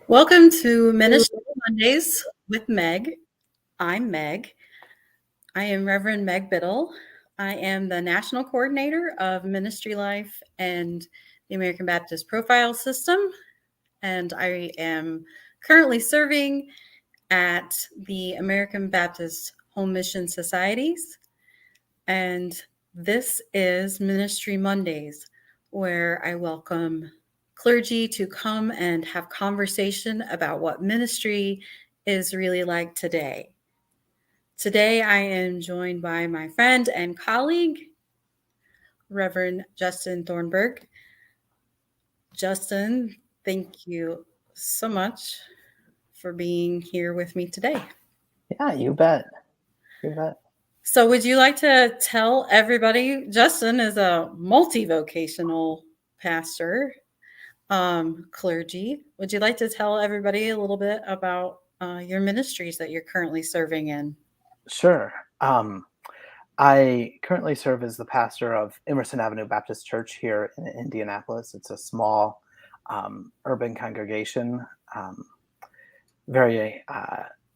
Welcome to Ministry Mondays with Meg. I'm Meg. I am Reverend Meg Biddle. I am the National Coordinator of Ministry Life and the American Baptist Profile System, and I am currently serving at the American Baptist Home Mission Societies. And this is Ministry Mondays, where I welcome clergy to come and have conversation about what ministry is really like today. Today, I am joined by my friend and colleague, Reverend Justin Thornburgh. Justin, thank you so much for being here with me today. Yeah, you bet. You bet. So, would you like to tell everybody? Justin is a multi-vocational pastor, clergy. Would you like to tell everybody a little bit about your ministries that you're currently serving in? Sure. I currently serve as the pastor of Emerson Avenue Baptist Church here in Indianapolis. It's a small urban congregation, very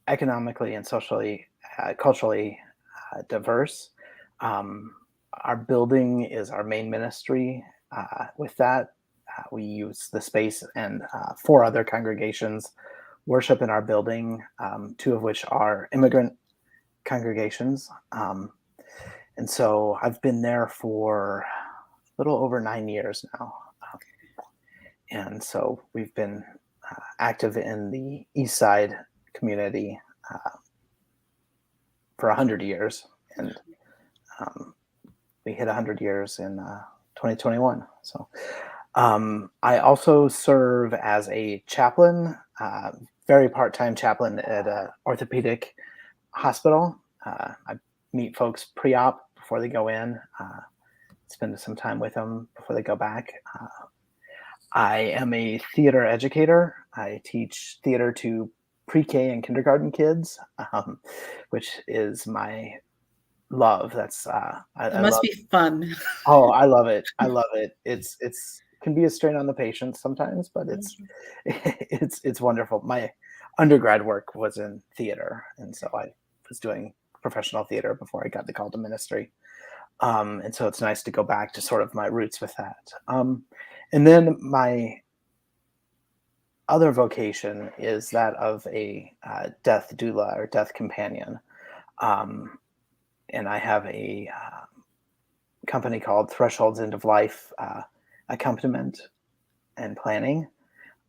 economically and socially, culturally diverse. Our building is our main ministry. With that, we use the space, and 4 other congregations worship in our building, 2 of which are immigrant congregations. And so I've been there for a little over 9 years now. And so we've been active in the East Side community for 100 years. And we hit 100 years in 2021. So I also serve as a chaplain, very part-time chaplain at an orthopedic hospital. I meet folks pre-op before they go in, spend some time with them before they go back. I am a theater educator. I teach theater to pre-K and kindergarten kids, which is my love. That's It must be fun. Oh, I love it. I love it. It's can be a strain on the patients sometimes, but it's wonderful. My undergrad work was in theater, and so I was doing professional theater before I got the call to ministry. And so it's nice to go back to sort of my roots with that. And then my other vocation is that of a death doula or death companion. And I have a company called Thresholds End of Life Accompaniment and Planning.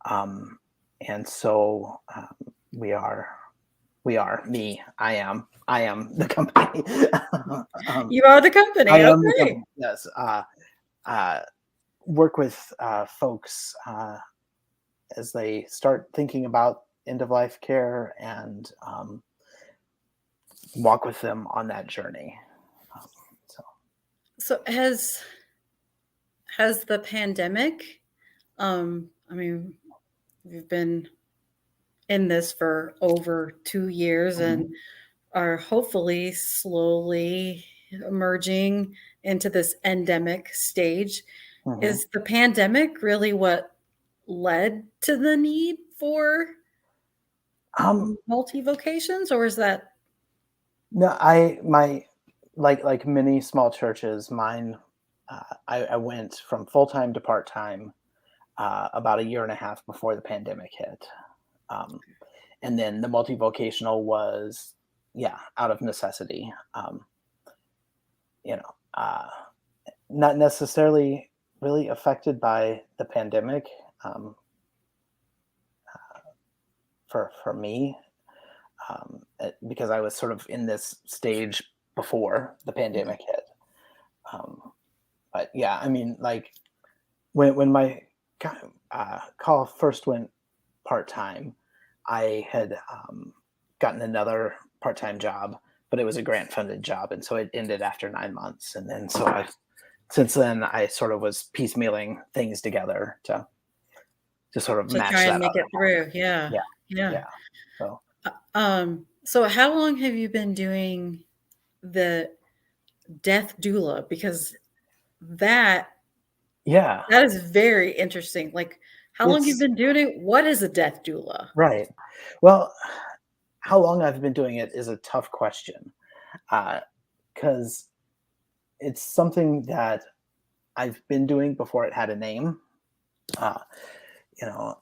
And so we are I am the company. You are the company. I am okay. the company. Yes. Work with folks as they start thinking about end of life care, and walk with them on that journey. So has the pandemic, I mean, we've been in this for over 2 years and are hopefully slowly emerging into this endemic stage. Is the pandemic really what led to the need for multi-vocations, or is that? No, like many small churches, mine, I went from full-time to part-time about 1.5 years before the pandemic hit. And then the multi-vocational was, out of necessity. Not necessarily really affected by the pandemic for me, because I was sort of in this stage before the pandemic hit. But yeah, I mean, like when my call first went part-time, I had gotten another part-time job, but it was a grant-funded job, and so it ended after 9 months. And then so since then I sort of was piecemealing things together to sort of match try and that make up. it through. Yeah. So how long have you been doing the death doula? Because that is very interesting. Like, How long you've been doing it? What is a death doula? Right. Well, how long I've been doing it is a tough question, because it's something that I've been doing before it had a name. Uh,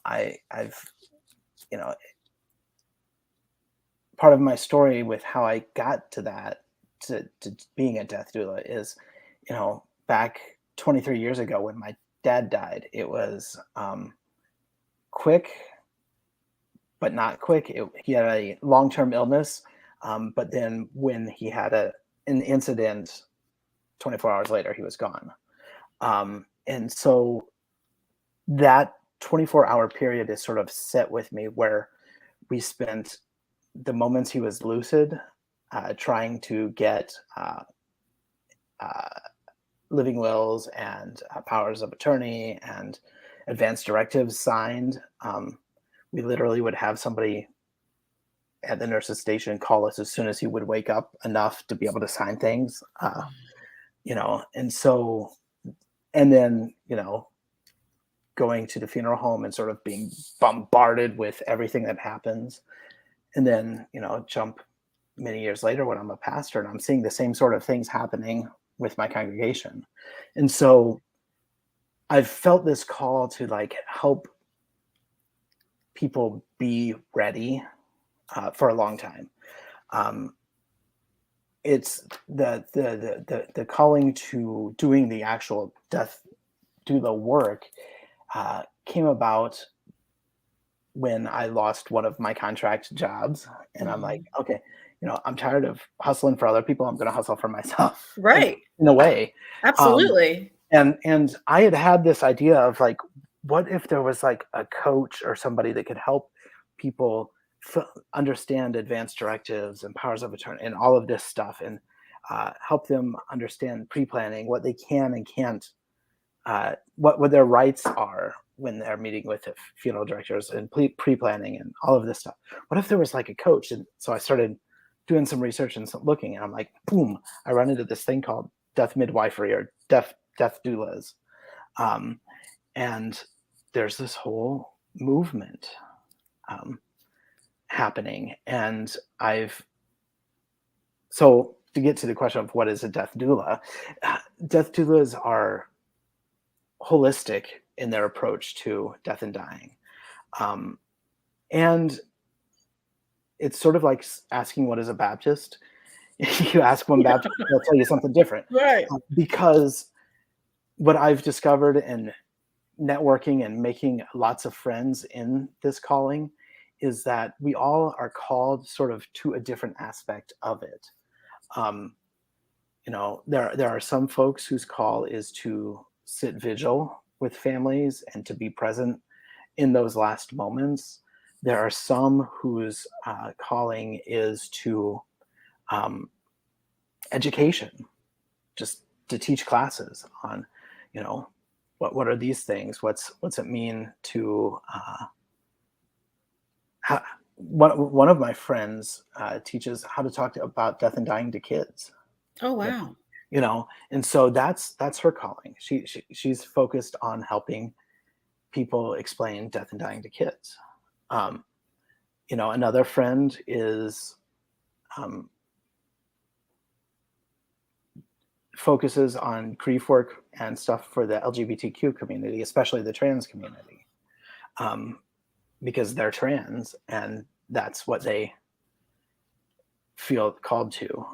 I've, you know, part of my story with how I got to that, to being a death doula is, back 23 years ago when my dad died, it was quick, but not quick. He had a long-term illness, but then when he had an incident, 24 hours later, he was gone. And so that 24-hour period is sort of set with me, where we spent the moments he was lucid trying to get uh, living wills and powers of attorney and advance directives signed. We literally would have somebody at the nurse's station call us as soon as he would wake up enough to be able to sign things. And so, and then, going to the funeral home and sort of being bombarded with everything that happens. And then, jump many years later when I'm a pastor and I'm seeing the same sort of things happening with my congregation. And so I've felt this call to help people be ready for a long time. It's the calling to doing the actual death doula work came about when I lost one of my contract jobs, and I'm like, okay, I'm tired of hustling for other people. I'm going to hustle for myself, Right. in a way. Absolutely. And I had this idea of what if there was a coach or somebody that could help people understand advanced directives and powers of attorney and all of this stuff, and help them understand pre-planning, what they can and can't, what their rights are when they're meeting with the funeral directors, and pre-planning and all of this stuff. What if there was a coach? And so I started doing some research and some looking, and I'm like, boom, I run into this thing called death midwifery, or death doulas. And there's this whole movement happening. And so to get to the question of what is a death doula, death doulas are holistic in their approach to death and dying. And it's sort of like asking what is a Baptist. You ask one Baptist, they'll tell you something different. Right. Because what I've discovered in networking and making lots of friends in this calling is that we all are called sort of to a different aspect of it. There are some folks whose call is to sit vigil with families and to be present in those last moments. There are some whose calling is to education, just to teach classes on, what are these things? What's it mean to one of my friends teaches how to talk about death and dying to kids. Oh, wow. And so that's her calling. She's focused on helping people explain death and dying to kids. Another friend is focuses on grief work and stuff for the LGBTQ community, especially the trans community, because they're trans and that's what they feel called to.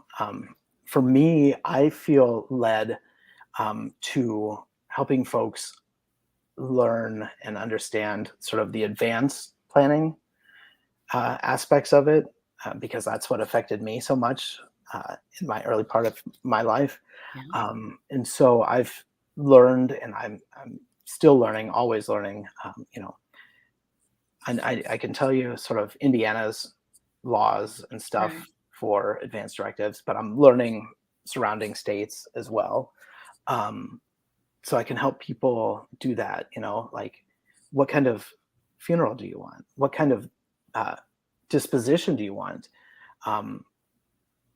For me, I feel led to helping folks learn and understand sort of the advanced planning aspects of it, because that's what affected me so much in my early part of my life. Yeah. And so I've learned, and I'm still learning, always learning, and I can tell you sort of Indiana's laws and stuff Right. for advanced directives, but I'm learning surrounding states as well. So I can help people do that, what kind of funeral do you want? What kind of disposition do you want?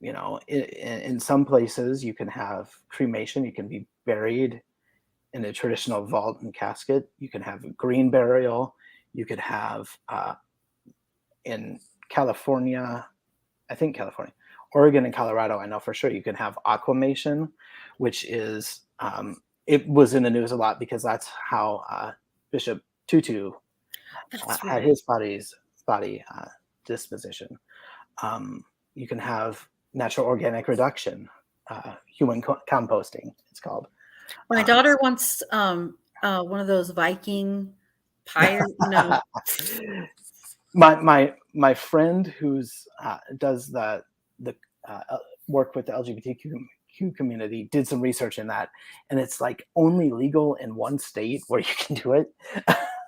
In some places you can have cremation, you can be buried in a traditional vault and casket. You can have a green burial. You could have in California, I think California, Oregon and Colorado, I know for sure, you can have aquamation, which is, it was in the news a lot because that's how Bishop Tutu That's had right. his body disposition. You can have natural organic reduction, human composting, it's called. My daughter wants one of those Viking pyre, My friend who's does the work with the LGBTQ community did some research in that, and it's like only legal in one state where you can do it.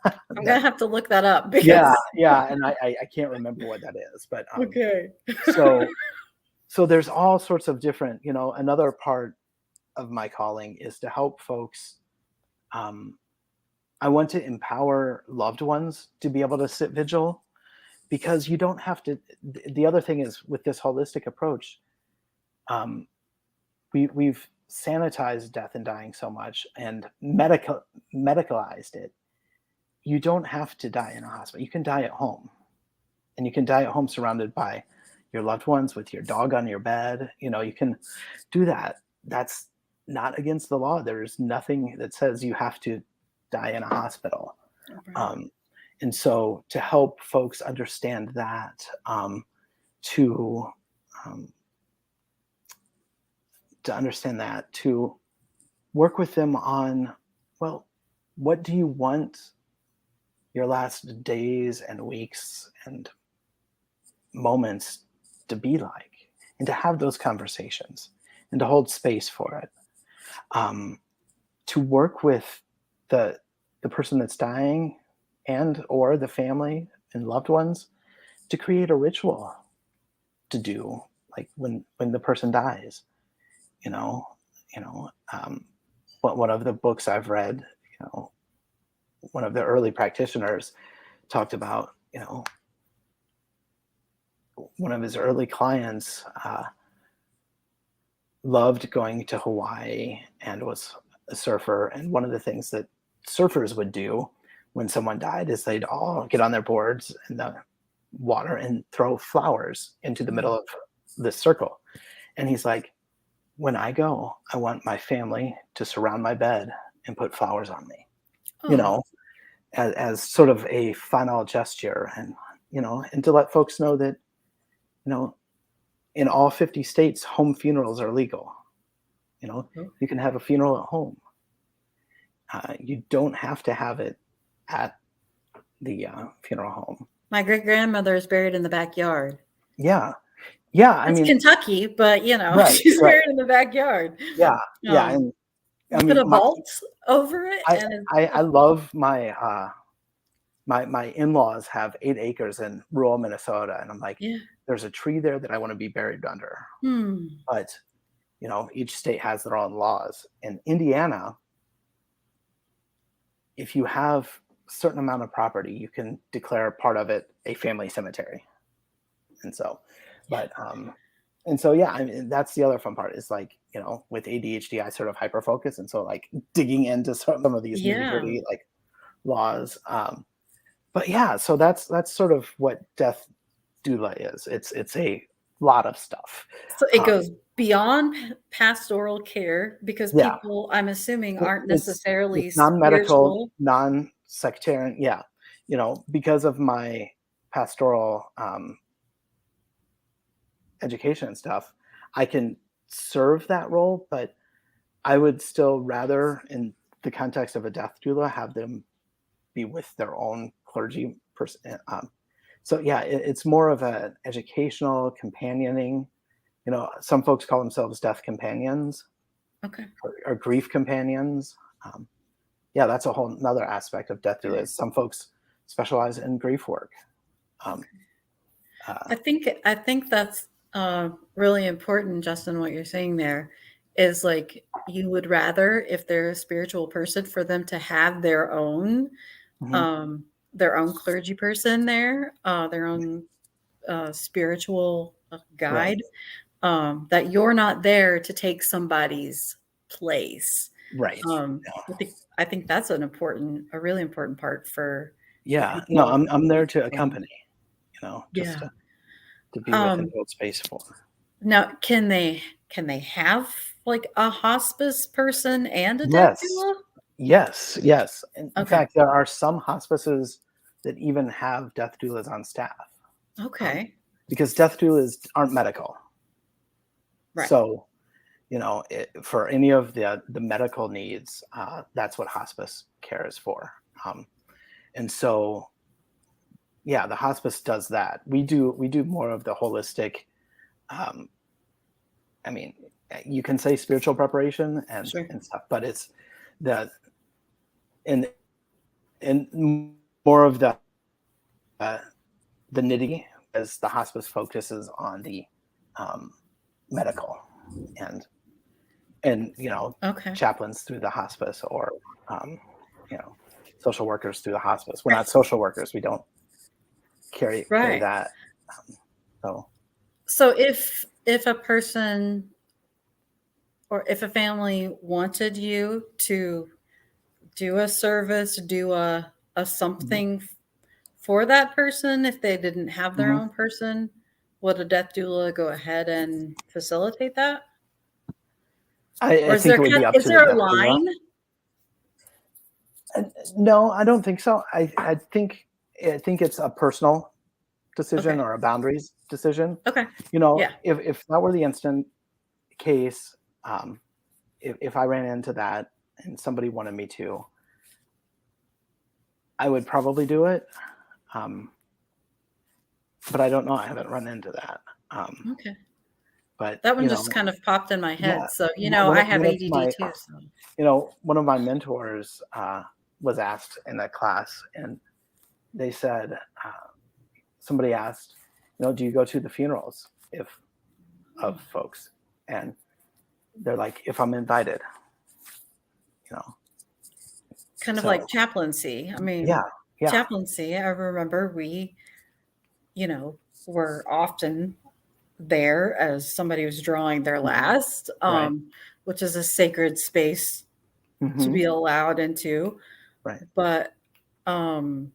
I'm gonna have to look that up Yeah, because yeah, and I can't remember what that is, but okay. so there's all sorts of different, another part of my calling is to help folks. I want to empower loved ones to be able to sit vigil, because you don't have to. The other thing is, with this holistic approach, we've sanitized death and dying so much and medicalized it. You don't have to die in a hospital. You can die at home, and you can die at home surrounded by your loved ones, with your dog on your bed. You can do that. That's not against the law. There's nothing that says you have to die in a hospital. Right. And so, to help folks understand that, to to work with them on, well, what do you want your last days and weeks and moments to be like, and to have those conversations and to hold space for it, to work with the person that's dying and or the family and loved ones, to create a ritual to do, like when the person dies. you know one of the books I've read, one of the early practitioners talked about, one of his early clients loved going to Hawaii and was a surfer. And one of the things that surfers would do when someone died is they'd all get on their boards in the water and throw flowers into the middle of this circle. And he's like, when I go, I want my family to surround my bed and put flowers on me, Oh, as sort of a final gesture. And, and to let folks know that, in all 50 states, home funerals are legal. You can have a funeral at home. You don't have to have it at the funeral home. my great grandmother is buried in the backyard. Yeah. Yeah. I It's mean, Kentucky, but right, she's right. buried in the backyard. Yeah. Yeah. And I You put mean, a vault over it, and I love my in-laws have 8 acres in rural Minnesota. And I'm like, yeah. there's a tree there that I want to be buried under. Hmm. But, each state has their own laws. In Indiana, if you have a certain amount of property, you can declare part of it a family cemetery. And so, but, yeah, I mean, that's the other fun part is, like, with ADHD, I sort of hyper focus. And so, like, digging into some of these nitty Yeah. gritty, like, laws. But yeah, so that's sort of what death doula is. It's a lot of stuff. So it goes beyond pastoral care because Yeah, people, I'm assuming, aren't it's necessarily non-medical, spiritual. non-sectarian. Yeah, because of my pastoral education and stuff, I can serve that role, but I would still rather, in the context of a death doula, have them be with their own clergy person. So yeah, it's more of an educational companioning. Some folks call themselves death companions Okay. or grief companions. Yeah, that's a whole another aspect of death doula. Some folks specialize in grief work. I think that's really important, Justin. What you're saying there is like you would rather, if they're a spiritual person, for them to have Mhm. their own clergy person there, their own spiritual Right. guide. That you're not there to take somebody's place. Right. I think that's a really important part for Yeah. No, people. I'm there to accompany, just Yeah. to be with and Um, hold space for. Now, can they have like a hospice person and a death Yes. doula? Yes, yes. In Okay. fact, there are some hospices that even have death doulas on staff, um, Okay. because death doulas aren't medical. Right. So, for any of the medical needs, that's what hospice care is for. Um, and so, yeah, the hospice does that. We do more of the holistic. Um, I mean, you can say spiritual preparation and Sure. and stuff, but it's the and more of uh, the nitty, as the hospice focuses on the um, medical and Okay. chaplains through the hospice, or um, you know social workers through the hospice. We're Right. not social workers. We don't carry Right. that. So So if a person or if a family wanted you to do a service, do a mhm, something for that person, if they didn't have their mhm. own person, would a death doula go ahead and facilitate that? Or I think it would be up is to the there a death doula. line? No, I don't think so. I think it's a personal decision Okay. or a boundaries decision. Okay. Yeah. If that were the instant case, um, if I ran into that and somebody wanted me to, I would probably do it. Um, but I don't know. I haven't run into that. Um, Okay. but That one just kind of popped in my yeah, head. So, one I of, have one of ADD my too. So, one of my mentors was asked in that class, and they said, somebody asked, do you go to the funerals if of folks? And they're like, if I'm invited, you know. kind of So like chaplaincy. I mean, yeah, yeah, chaplaincy, I remember we, were often there as somebody was drawing their hmm, last, right, which is a sacred space to hmm, be allowed into, right, but um,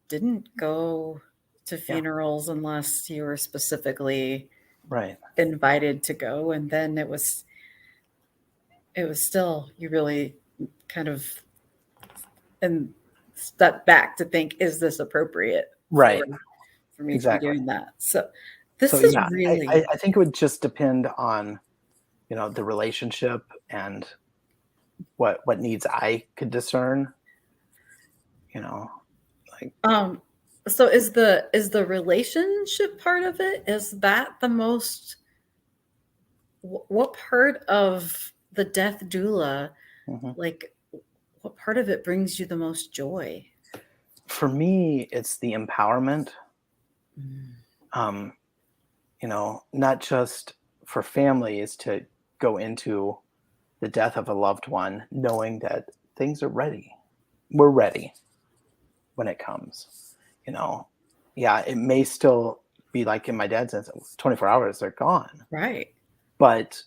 didn't go to yeah, funerals unless you were specifically right, invited to go. And then it was still, you really kind of and step back to think, is this appropriate right, for me to be exactly. doing that? So So this is yeah, I, really, I think it would just depend on the relationship and what needs I could discern. You know, like um so is the relationship part of it, is that the most, what part of the death doula, mhm. like, what part of it brings you the most joy? For me, it's the empowerment. Mm. Um, not just for families to go into the death of a loved one, knowing that things are ready. We're ready when it comes. You know, yeah, it may still be like in my dad's instance, 24 hours, they're gone. Right. But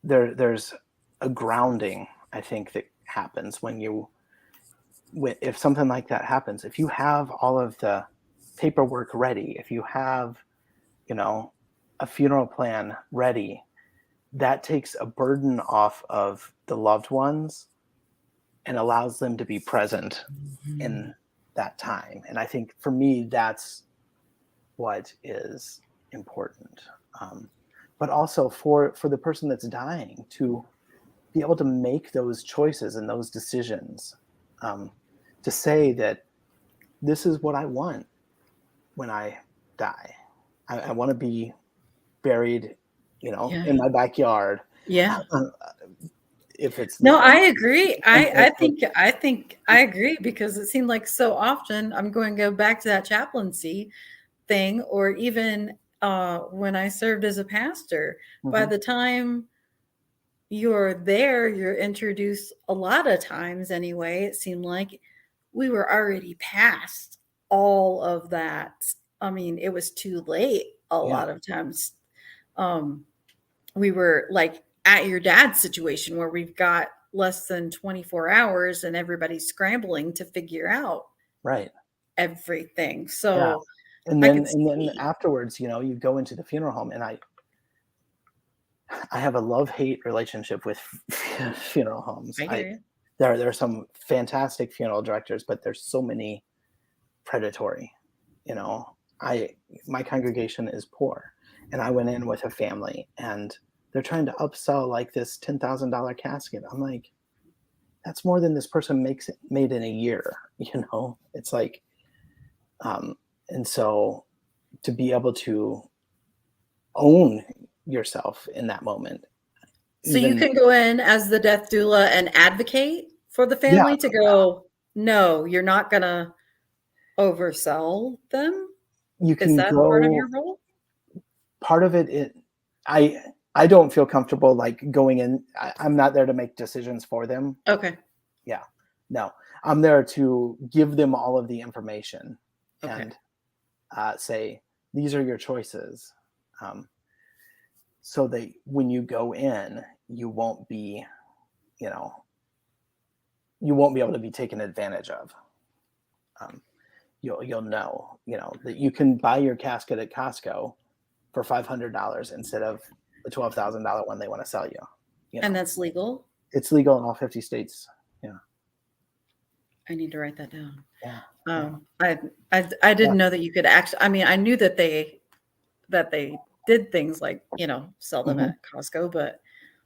there's a grounding, I think, that happens if something like that happens. If you have all of the paperwork ready, if you have, you know, a funeral plan ready, that takes a burden off of the loved ones and allows them to be present Mhm. in that time. And I think for me, that's what is important. Um, but also for the person that's dying to be able to make those choices and those decisions, um, to say that this is what I want when I die. I want to be buried, Yeah. in my backyard. Yeah. If it's No, and I agree. and I think I agree, because it seemed like so often, I'm going to go back to that chaplaincy thing, or even when I served as a pastor, by mhm, the time you're there, you're introduced, a lot of times anyway, it seemed like we were already past all of that. I mean, it was too late a yeah, lot of times. Um, we were like at your dad's situation where we've got less than 24 hours and everybody's scrambling to figure out Right. everything. Yeah. So And I then could and then see. afterwards, you go into the funeral home, and I have a love-hate relationship with funeral homes. I hear you. There are some fantastic funeral directors, but there's so many predatory. You know, I my congregation is poor, and I went in with a family, and they're trying to upsell like this $10,000 casket. I'm like, that's more than this person made in a year. It's like, um, and so to be able to own yourself in that moment, So you even can go in as the death doula and advocate for the yeah, family to go, no, you're not going to oversell them. you Is can that part of your go. role? Part of it, I I don't feel comfortable like going in. I'm not there to make decisions for them. Okay. Yeah, no, I'm there to give them all of the information Okay. and say these are your choices, um, so that when you go in, you won't be, you know, you won't be able to be taken advantage of. Um, you'll know, that you can buy your casket at Costco for $500 instead of the $12,000 one they want to sell you. You And know, that's legal. it's legal in all 50 states. Yeah, I need to write that down. yeah, yeah, I yeah. didn't know that you could actually, I mean, I knew that they did things like, sell them Hmm. at Costco, but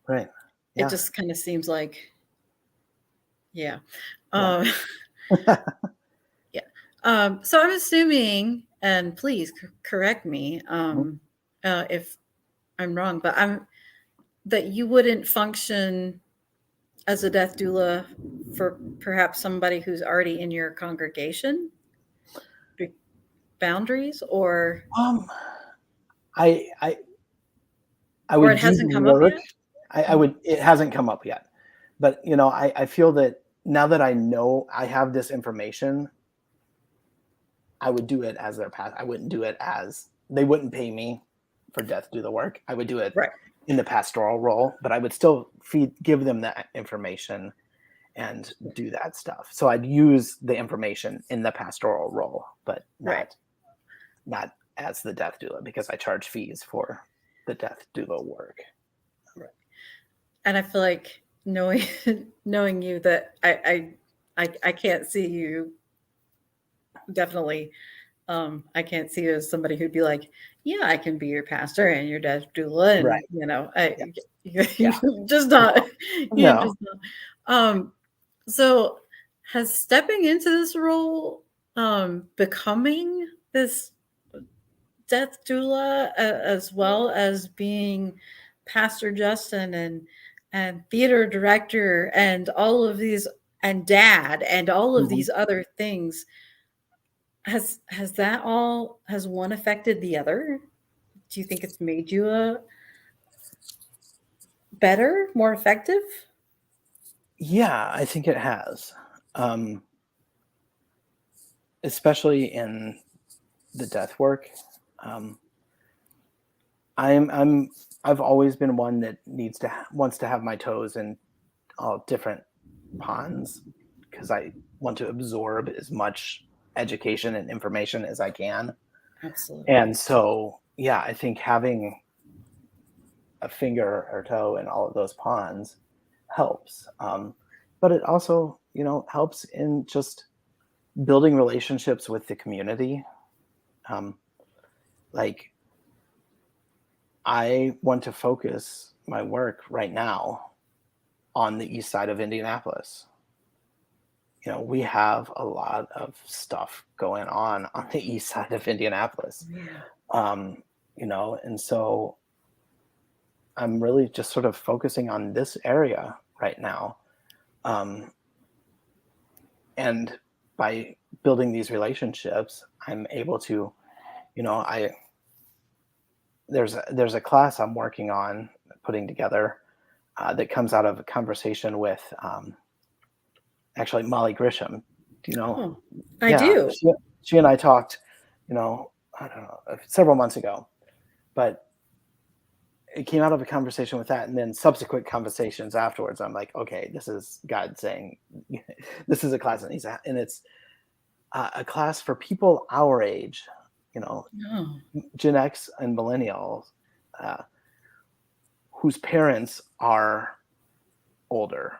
Right. it Yeah, just kind of seems like, yeah. yeah. Um, yeah. So I'm assuming, and please correct me Mhm. if I'm wrong, but that you wouldn't function as a death doula for perhaps somebody who's already in your congregation boundaries, Um, I I I or would it do the hasn't come up work. yet. I Mhm. would. It hasn't come up yet, but I feel that now that I know I have this information, I would do it as their path. I wouldn't do it as they wouldn't pay me for death do the work. I would do it Right. in the pastoral role, but I would still give them that information and do that stuff. So I'd use the information in the pastoral role, but Right. not as the death doula because I charge fees for the death doula work. Right. And I feel like knowing knowing you that I can't see you definitely. I can't see you as somebody who'd be like, yeah, I can be your pastor and your death doula, and Right. you Yeah. just not, you No. just not. So has stepping into this role, becoming this death doula, as well as being Pastor Justin and theater director and all of these and dad and all of Mhm. these other things, has that all has one affected the other? Do you think it's made you a better, more effective? Yeah, I think it has. Um, Especially in the death work. Um, I'm I've always been one that wants to have my toes in all different ponds because I want to absorb as much education and information as I can. Absolutely. And so, yeah, I think having a finger or toe in all of those ponds helps. But it also, helps in just building relationships with the community. Um, like, I want to focus my work right now on the east side of Indianapolis. We have a lot of stuff going on the east side of Indianapolis. Yeah. Um, and so I'm really just sort of focusing on this area right now. Um, and by building these relationships, I'm able to, I there's a class I'm working on putting together that comes out of a conversation with actually Molly Grisham. Do you know? Oh, I Yeah, do. she and I talked, I don't know, several months ago. But it came out of a conversation with that, and then subsequent conversations afterwards. I'm like, okay, this is God saying, this is a class that needs, and it's a class for people our age, Oh, Gen X and millennials, whose parents are older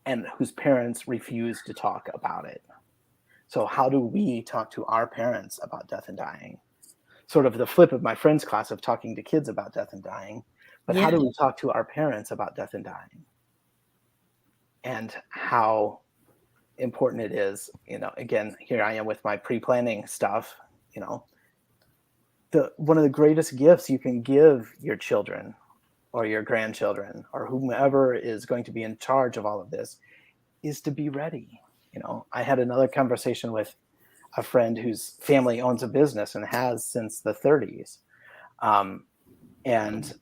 and whose parents refuse to talk about it. So how do we talk to our parents about death and dying? Sort of the flip of my friend's class of talking to kids about death and dying, but how do we talk to our parents about death and dying? And how important it is, again, here I am with my pre-planning stuff, one of the greatest gifts you can give your children or your grandchildren or whomever is going to be in charge of all of this is to be ready. I had another conversation with a friend whose family owns a business and has since the 30s. And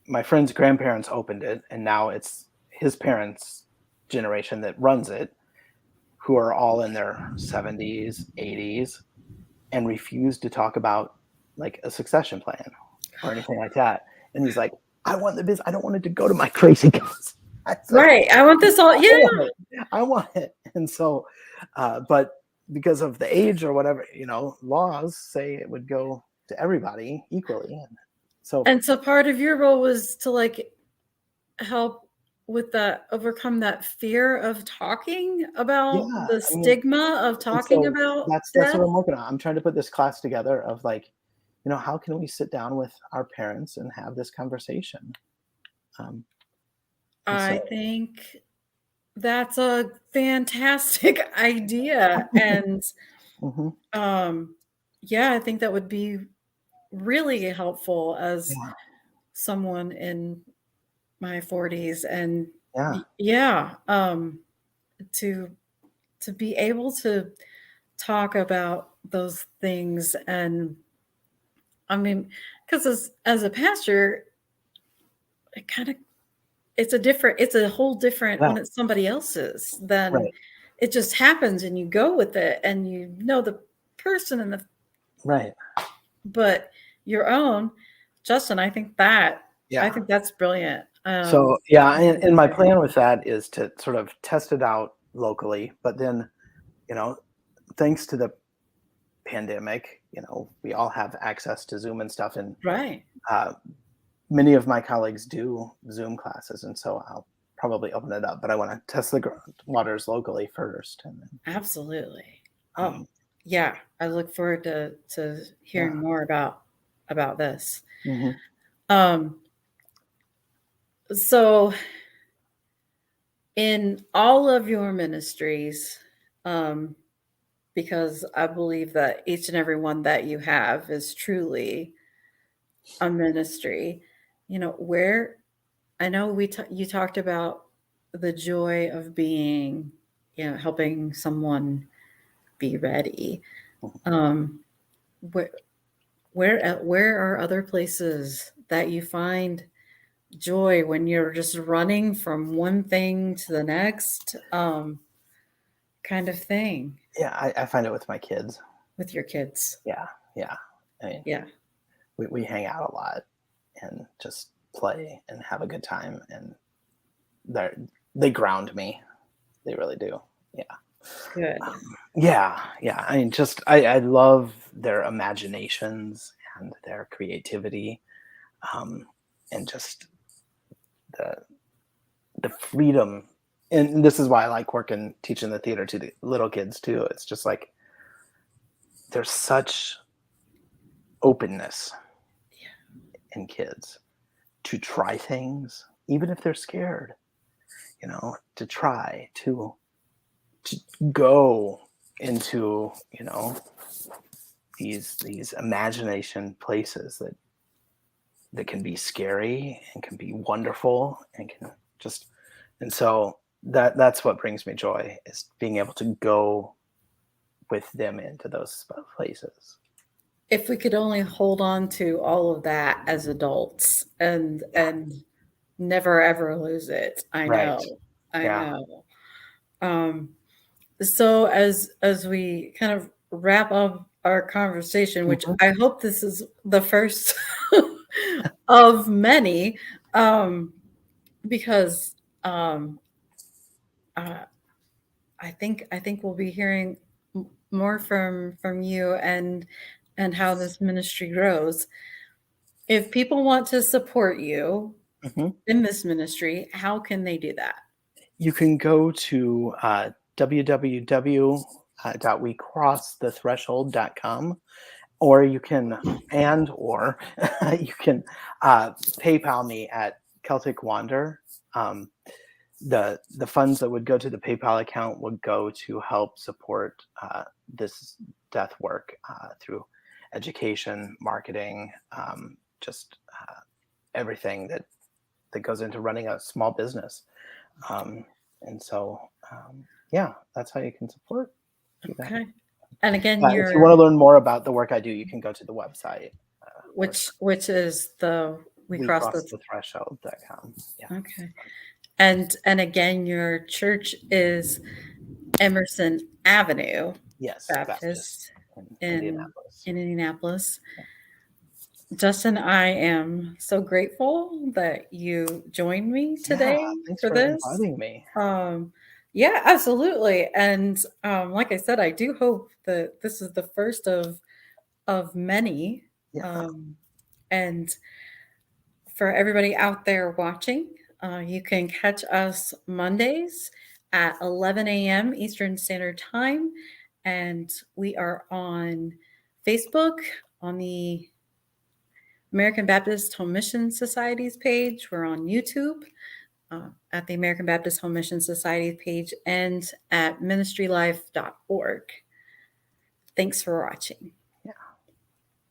my friend's grandparents opened it, and now it's his parents' generation that runs it, who are all in their 70s, 80s, and refuse to talk about like a succession plan or anything like that. And he's like, I want the business. I don't want it to go to my crazy guys. Right. I want this all. Yeah. I want it. And so, but because of the age or whatever, laws say it would go to everybody equally. And so part of your role was to like help with overcome that fear of talking about the stigma of talking about that's death. what I'm working on. I'm trying to put this class together of like, how can we sit down with our parents and have this conversation? I think that's a fantastic idea. And I think that would be really helpful as someone in my 40s. And to be able to talk about those things. And I mean, because as a pastor, it's a whole different when it's somebody else's, then it just happens and you go with it and the person and but your own. Justin, I think that's brilliant. And my plan with that is to sort of test it out locally, but then, thanks to the pandemic, we all have access to Zoom and stuff, and many of my colleagues do Zoom classes, and so I'll probably open it up, but I want to test the waters locally first. And then, absolutely. I look forward to hearing more about this. So in all of your ministries, because I believe that each and every one that you have is truly a ministry, where I know you talked about the joy of being, helping someone be ready. Where are other places that you find joy when you're just running from one thing to the next, kind of thing? I find it with my kids. With your kids? Yeah. I mean, we hang out a lot and just play and have a good time, and they ground me. They really do. Good. I mean, I love their imaginations and their creativity, and just the freedom. And this is why I like teaching the theater to the little kids too. It's just like there's such openness in kids to try things, even if they're scared, to try to go into, these imagination places that can be scary and can be wonderful and can just, and so that's what brings me joy, is being able to go with them into those places. If we could only hold on to all of that as adults and never ever lose it. I know. So as we kind of wrap up our conversation, which Mhm. I hope this is the first of many, because uh, I think we'll be hearing more from you and how this ministry grows. If people want to support you Mhm. in this ministry, how can they do that? You can go to www.wecrossthethreshold.com, or you can or you can PayPal me at Celtic Wander. Um, the funds that would go to the PayPal account would go to help support this death work through education, marketing, just everything that goes into running a small business. Um, and so, yeah, that's how you can support. Do that. Okay. And again, If you want to learn more about the work I do, you can go to the website, which is the we cross the wecrossthethreshold.com. Yeah. okay. And again, your church is Emerson Avenue Yes, Baptist Baptist in in Indianapolis. Indianapolis. Justin, I am so grateful that you joined me Yeah, today thanks for for this. inviting me. Yeah, absolutely. And like I said, I do hope that this is the first of many. Yeah. Um, and for everybody out there watching, you can catch us Mondays at 11 a.m. Eastern Standard Time. And we are on Facebook on the American Baptist Home Mission Society's page. We're on YouTube at the American Baptist Home Mission Society page and at ministrylife.org. Thanks for watching.